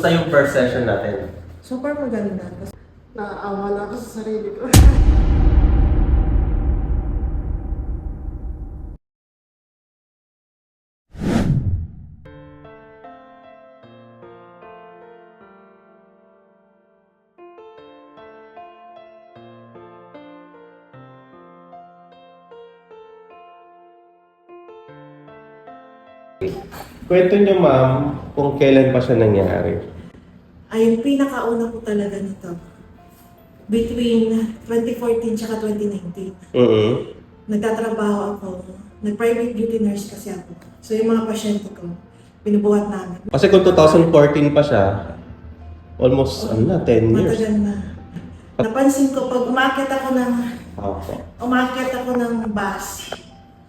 Kamusta yung first session natin? Super maganda. Naawa na ako sa sarili ko. Kwento niyo ma'am kung kailan pa siya nangyari. Ay, yung pinakauna ko talaga nito. Between 2014 tsaka 2019. Nagtatrabaho ako. Nag-private duty nurse kasi ako. So yung mga pasyente ko, binubuhat namin. Kasi kung 2014 pa siya, almost 10 years. Matagal na. Napansin ko, pag umakyat ako ng bus,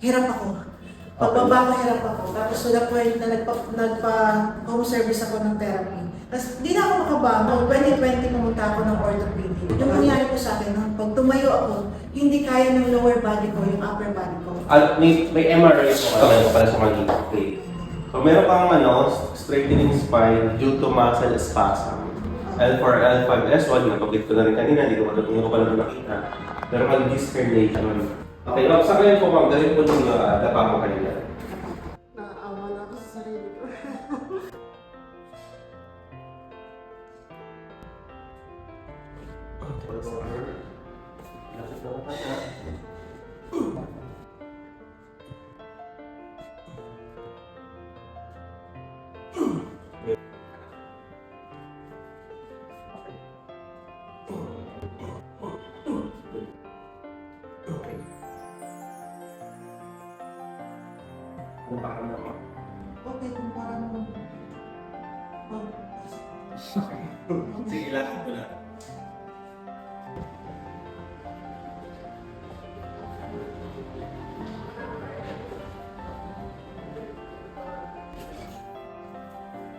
hirap ako. Pagbaba ko, hirap ako. Tapos to the point na nagpa-home service ako ng therapy. Tapos di na ako makabangon. 2020 pumunta ako ng orthopedic. Yung nangyari po sa akin, pag tumayo ako, hindi kaya ng lower body ko, yung upper body ko. May MRI po para sa mga plate. So meron kang straightening spine due to muscle spasm. L4, L5S1, napaglit ko na rin kanina, hindi ko pa lang nakita. Meron kang disc herniation. Okay, sa ngayon po ma'am, dahil po nung dapa mo kanina. Naawa na ako sa sarili ko. Ano pa naman ma'am? Okay, kung parang... Sige, lakad ko na.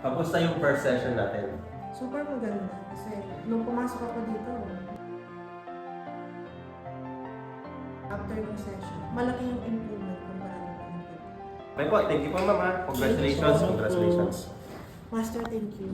Kamusta yung first session natin? Super maganda. Kasi nung pumasok ako dito, after ng session, malaki yung improvement kumpara nung pinagod. Okay po, thank you po ma'am. Congratulations. Master, thank you.